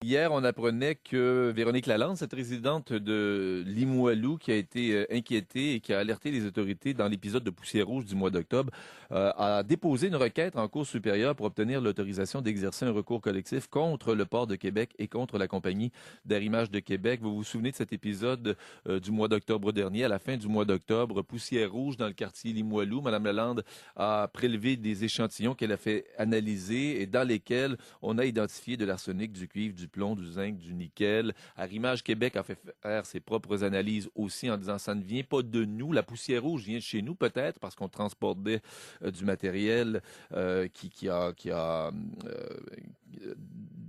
Hier, on apprenait que Véronique Lalande, cette résidente de Limoilou, qui a été inquiétée et qui a alerté les autorités dans l'épisode de Poussière rouge du mois d'octobre, a déposé une requête en Cour supérieure pour obtenir l'autorisation d'exercer un recours collectif contre le port de Québec et contre la compagnie d'Arrimage de Québec. Vous vous souvenez de cet épisode du mois d'octobre dernier? À la fin du mois d'octobre, Poussière rouge dans le quartier Limoilou, Mme Lalande a prélevé des échantillons qu'elle a fait analyser et dans lesquels on a identifié de l'arsenic, du cuivre, du plomb, du zinc, du nickel. Arrimage Québec a fait faire ses propres analyses aussi en disant ça ne vient pas de nous. La poussière rouge vient de chez nous peut-être parce qu'on transportait du matériel qui a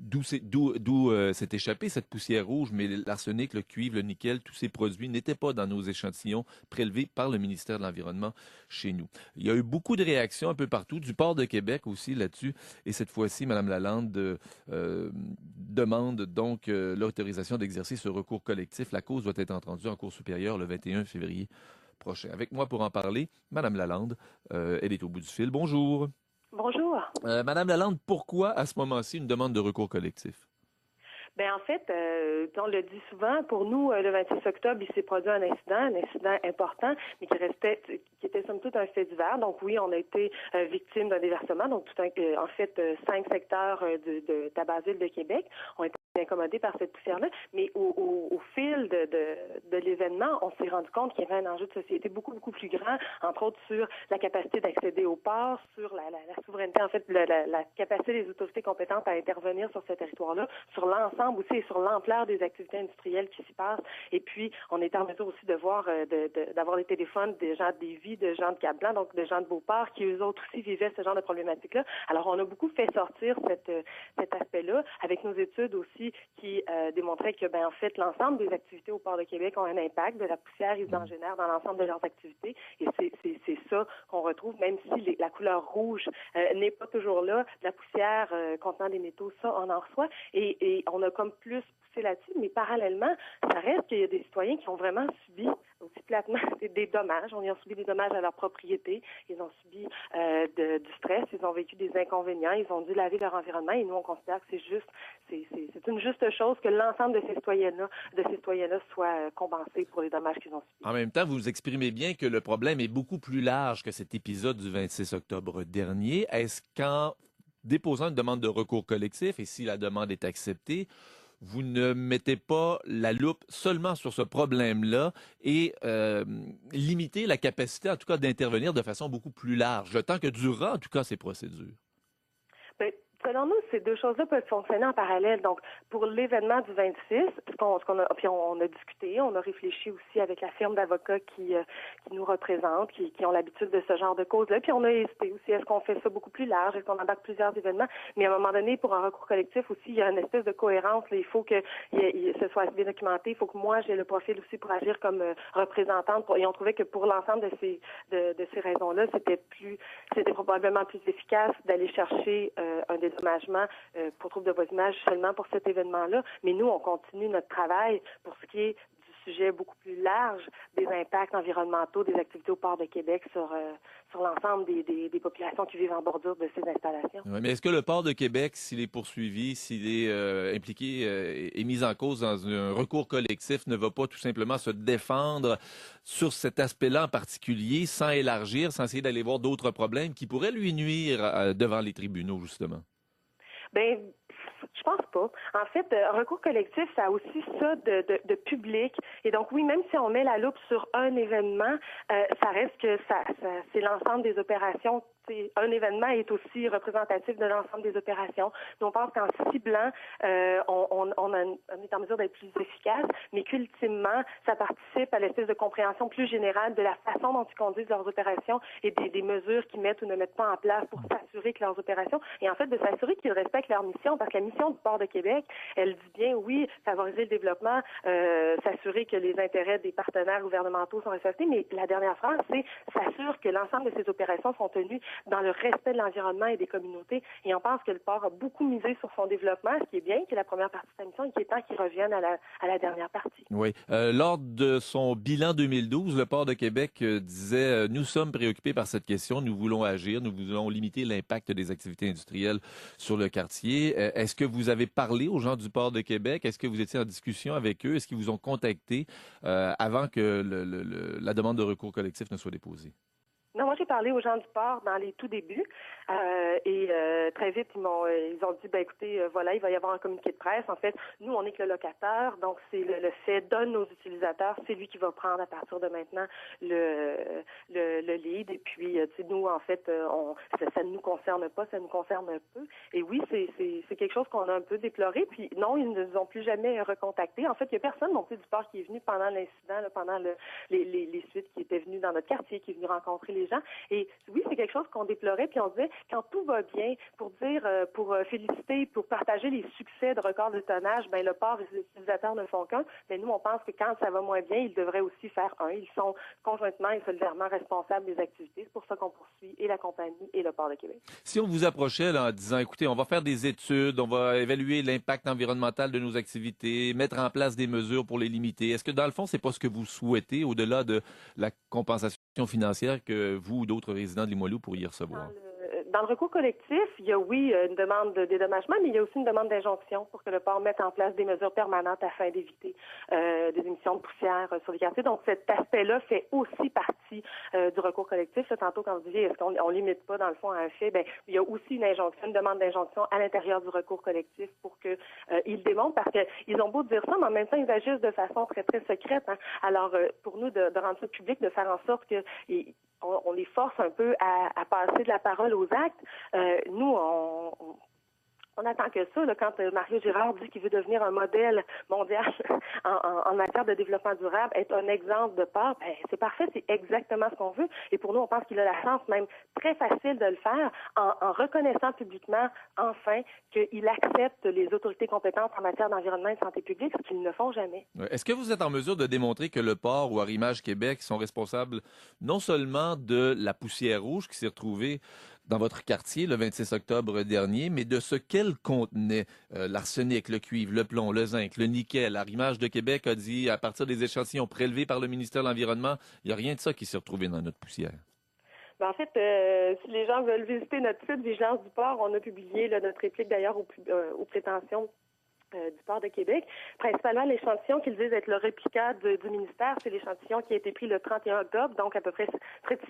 d'où s'est échappée cette poussière rouge, mais l'arsenic, le cuivre, le nickel, tous ces produits n'étaient pas dans nos échantillons prélevés par le ministère de l'Environnement chez nous. Il y a eu beaucoup de réactions un peu partout, du port de Québec aussi là-dessus, et cette fois-ci, Mme Lalande demande donc l'autorisation d'exercer ce recours collectif. La cause doit être entendue en Cour supérieure le 21 février prochain. Avec moi pour en parler, Mme Lalande, elle est au bout du fil. Bonjour. Bonjour. Madame Lalande, pourquoi à ce moment-ci une demande de recours collectif? Ben en fait, on le dit souvent, pour nous, le 26 octobre, il s'est produit un incident important, mais qui était somme toute un fait divers. Donc oui, on a été victime d'un déversement. Donc en fait, 5 secteurs de Tabac-Ville de Québec ont été incommodés par cette poussière-là. Mais au fil de l'événement, on s'est rendu compte qu'il y avait un enjeu de société beaucoup, beaucoup plus grand, entre autres sur la capacité d'accéder au port, sur la souveraineté, en fait, la capacité des autorités compétentes à intervenir sur ce territoire-là, sur l'ensemble aussi et sur l'ampleur des activités industrielles qui s'y passent. Et puis, on est en mesure aussi de voir, d'avoir des téléphones des gens de Lévis, de gens de Cap-Blanc, donc de gens de Beauport, qui eux autres aussi vivaient ce genre de problématique-là. Alors, on a beaucoup fait sortir cet aspect-là avec nos études aussi qui démontraient que, en fait, l'ensemble des activités au port de Québec ont un impact de la poussière, ils en génèrent dans l'ensemble de leurs activités. Et c'est ça qu'on retrouve, même si la couleur rouge n'est pas toujours là, de la poussière contenant des métaux, ça, on en reçoit. Et on a comme plus poussé là-dessus, mais parallèlement, ça reste qu'il y a des citoyens qui ont vraiment subi aussi platement des dommages. Ils ont subi des dommages à leur propriété, ils ont subi du stress, ils ont vécu des inconvénients, ils ont dû laver leur environnement et nous, on considère que c'est une juste chose que l'ensemble de ces citoyens-là soient compensés pour les dommages qu'ils ont subis. En même temps, vous exprimez bien que le problème est beaucoup plus large que cet épisode du 26 octobre dernier. Est-ce qu'en déposant une demande de recours collectif, et si la demande est acceptée, vous ne mettez pas la loupe seulement sur ce problème-là et limitez la capacité, en tout cas, d'intervenir de façon beaucoup plus large, le temps que durera, en tout cas, ces procédures? Ben, selon nous, ces deux choses-là peuvent fonctionner en parallèle. Donc, pour l'événement du 26, puis on a discuté, on a réfléchi aussi avec la firme d'avocats qui nous représente, qui ont l'habitude de ce genre de causes-là. Puis on a hésité aussi, est-ce qu'on fait ça beaucoup plus large, est-ce qu'on embarque plusieurs événements? Mais à un moment donné, pour un recours collectif aussi, il y a une espèce de cohérence. Là. Il faut que ce soit bien documenté. Il faut que moi, j'ai le profil aussi pour agir comme représentante. Et on trouvait que pour l'ensemble de ces raisons-là, c'était probablement plus efficace d'aller chercher un dédommagement pour trouble de voisinage seulement pour cet événement-là. Mais nous, on continue notre travail pour ce qui est du sujet beaucoup plus large des impacts environnementaux des activités au port de Québec sur l'ensemble des populations qui vivent en bordure de ces installations. Ouais, mais est-ce que le port de Québec, s'il est poursuivi, s'il est impliqué et mis en cause dans un recours collectif, ne va pas tout simplement se défendre sur cet aspect-là en particulier, sans élargir, sans essayer d'aller voir d'autres problèmes qui pourraient lui nuire devant les tribunaux, justement? Ben, je pense pas. En fait, un recours collectif, ça a aussi ça de public. Et donc, oui, même si on met la loupe sur un événement, ça reste que c'est l'ensemble des opérations. Un événement est aussi représentatif de l'ensemble des opérations. Donc, on pense qu'en ciblant, on est en mesure d'être plus efficace, mais qu'ultimement, ça participe à l'espèce de compréhension plus générale de la façon dont ils conduisent leurs opérations et des mesures qu'ils mettent ou ne mettent pas en place pour s'assurer que leurs opérations, et en fait, de s'assurer qu'ils respectent leur mission, parce que la mission du Port de Québec, elle dit bien, oui, favoriser le développement, s'assurer que les intérêts des partenaires gouvernementaux sont respectés, mais la dernière phrase, c'est s'assurer que l'ensemble de ces opérations sont tenues dans le respect de l'environnement et des communautés. Et on pense que le port a beaucoup misé sur son développement, ce qui est bien, qui est la première partie de sa mission, et qui est temps qu'il revienne à la dernière partie. Oui. Lors de son bilan 2012, le Port de Québec disait nous sommes préoccupés par cette question, nous voulons agir, nous voulons limiter l'impact des activités industrielles sur le quartier. Est-ce que vous avez parlé aux gens du Port de Québec? Est-ce que vous étiez en discussion avec eux? Est-ce qu'ils vous ont contacté avant que la demande de recours collectif ne soit déposée? Non, moi j'ai parlé aux gens du port dans les tout débuts et très vite ils ont dit écoutez voilà, il va y avoir un communiqué de presse. En fait, nous on est que le locataire, donc c'est le fait donne nos utilisateurs, c'est lui qui va prendre à partir de maintenant le lead. Et puis nous en fait ça ne nous concerne pas, ça nous concerne un peu. Et oui, c'est quelque chose qu'on a un peu déploré. Puis non, ils ne nous ont plus jamais recontactés. En fait, il y a personne non plus du port qui est venu pendant l'incident, là, pendant les suites, qui était venu dans notre quartier, qui est venu rencontrer les gens. Et oui, c'est quelque chose qu'on déplorait, puis on disait, quand tout va bien, pour féliciter, pour partager les succès de record de tonnage, le port et les utilisateurs ne font qu'un. Mais nous, on pense que quand ça va moins bien, ils devraient aussi faire un. Ils sont conjointement et solidairement responsables des activités. C'est pour ça qu'on poursuit et la compagnie et le Port de Québec. Si on vous approchait là, en disant, écoutez, on va faire des études, on va évaluer l'impact environnemental de nos activités, mettre en place des mesures pour les limiter, est-ce que dans le fond, c'est pas ce que vous souhaitez au-delà de la compensation financière que vous ou d'autres résidents de Limoilou pourriez recevoir? Dans le recours collectif, il y a, oui, une demande de dédommagement, mais il y a aussi une demande d'injonction pour que le port mette en place des mesures permanentes afin d'éviter des émissions de poussière sur les quartiers. Donc, cet aspect-là fait aussi partie du recours collectif. Là, tantôt, quand vous disiez, est-ce qu'on limite pas, dans le fond, à un fait, il y a aussi une demande d'injonction à l'intérieur du recours collectif pour que ils démontrent, parce qu'ils ont beau dire ça, mais en même temps, ils agissent de façon très, très secrète. Hein. Alors, pour nous, de rendre ça public, de faire en sorte que on les force un peu à passer de la parole aux actes. Nous, on attend que ça. Là, quand Mario Girard dit qu'il veut devenir un modèle mondial en matière de développement durable, être un exemple de port, c'est parfait, c'est exactement ce qu'on veut. Et pour nous, on pense qu'il a la chance même très facile de le faire en reconnaissant publiquement, enfin, qu'il accepte les autorités compétentes en matière d'environnement et de santé publique, ce qu'ils ne font jamais. Est-ce que vous êtes en mesure de démontrer que le port ou Arrimage Québec sont responsables non seulement de la poussière rouge qui s'est retrouvée dans votre quartier le 26 octobre dernier, mais de ce qu'elle contenait, l'arsenic, le cuivre, le plomb, le zinc, le nickel? Arrimage de Québec a dit, à partir des échantillons prélevés par le ministère de l'Environnement, il n'y a rien de ça qui s'est retrouvé dans notre poussière. En fait, si les gens veulent visiter notre site Vigilance du port, on a publié notre réplique d'ailleurs aux prétentions du Port de Québec. Principalement, l'échantillon qu'ils disent être le réplica du ministère, c'est l'échantillon qui a été pris le 31 octobre, donc à peu près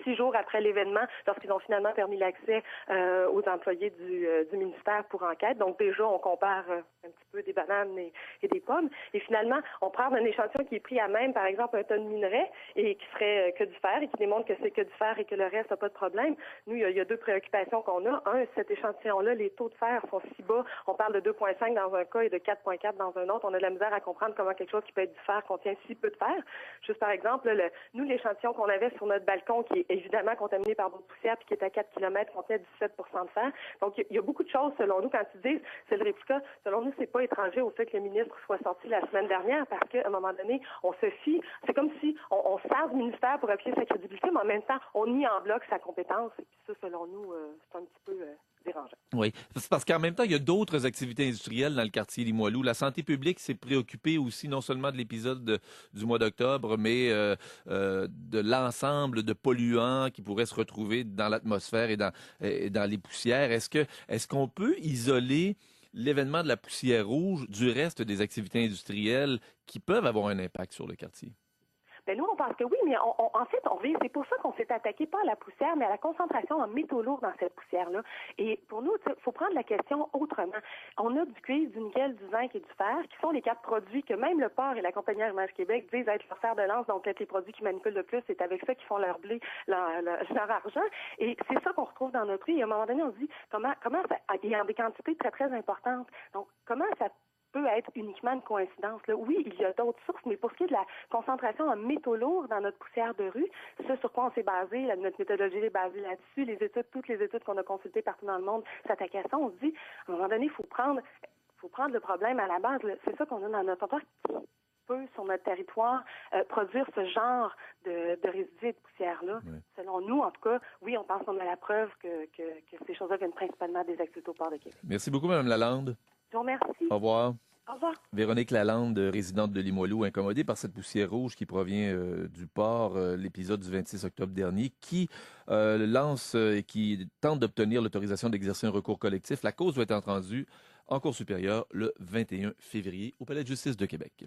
6 jours après l'événement, lorsqu'ils ont finalement permis l'accès aux employés du ministère pour enquête. Donc déjà, on compare un petit peu des bananes et des pommes. Et finalement, on prend un échantillon qui est pris à même, par exemple, un tonne de minerai et qui serait que du fer et qui démontre que c'est que du fer et que le reste n'a pas de problème. Nous, il y a deux préoccupations qu'on a. Un, cet échantillon-là, les taux de fer sont si bas. On parle de 2,5 dans un cas et de 4,4 dans un autre. On a de la misère à comprendre comment quelque chose qui peut être du fer contient si peu de fer. Juste par exemple, nous, l'échantillon qu'on avait sur notre balcon, qui est évidemment contaminé par d'autres poussières puis qui est à 4 km, contenait 17 de fer. Donc, il y a beaucoup de choses, selon nous, quand ils disent c'est le réplica, selon nous, c'est pas étranger au fait que le ministre soit sorti la semaine dernière parce qu'à un moment donné, on se fie, c'est comme si on sert du ministère pour appuyer sa crédibilité, mais en même temps, on nie en bloc sa compétence. Et puis ça, selon nous, c'est un petit peu dérangeant. Oui, c'est parce qu'en même temps, il y a d'autres activités industrielles dans le quartier Limoilou. La santé publique s'est préoccupée aussi non seulement de l'épisode du mois d'octobre, mais de l'ensemble de polluants qui pourraient se retrouver dans l'atmosphère et dans les poussières. Est-ce qu'on peut isoler l'événement de la poussière rouge du reste des activités industrielles qui peuvent avoir un impact sur le quartier? Nous, on pense que oui, mais en fait, c'est pour ça qu'on s'est attaqué pas à la poussière, mais à la concentration en métaux lourds dans cette poussière-là. Et pour nous, il faut prendre la question autrement. On a du cuivre, du nickel, du zinc et du fer, qui sont les 4 produits que même le port et la compagnie Arrimage Québec disent être leur fer de lance, donc être les produits qui manipulent le plus, c'est avec ça qu'ils font leur blé, leur argent. Et c'est ça qu'on retrouve dans notre rue. Et à un moment donné, on se dit, comment ça, il y a des quantités très, très importantes. Donc, comment ça peut être uniquement une coïncidence. Là. Oui, il y a d'autres sources, mais pour ce qui est de la concentration en métaux lourds dans notre poussière de rue, ce sur quoi on s'est basé, notre méthodologie est basée là-dessus, toutes les études qu'on a consultées partout dans le monde s'attaquent à ça. On se dit, à un moment donné, il faut prendre le problème à la base. Là. C'est ça qu'on a dans notre rapport. peut, sur notre territoire, produire ce genre de résidus et de poussière-là. Oui. Selon nous, en tout cas, oui, on pense qu'on a la preuve que ces choses-là viennent principalement des activités au port de Québec. Merci beaucoup, Mme Lalande. Je vous remercie. Au revoir. Au revoir. Véronique Lalande, résidente de Limoilou, incommodée par cette poussière rouge qui provient du port, l'épisode du 26 octobre dernier, qui lance et qui tente d'obtenir l'autorisation d'exercer un recours collectif. La cause doit être entendue en Cour supérieure le 21 février au Palais de justice de Québec.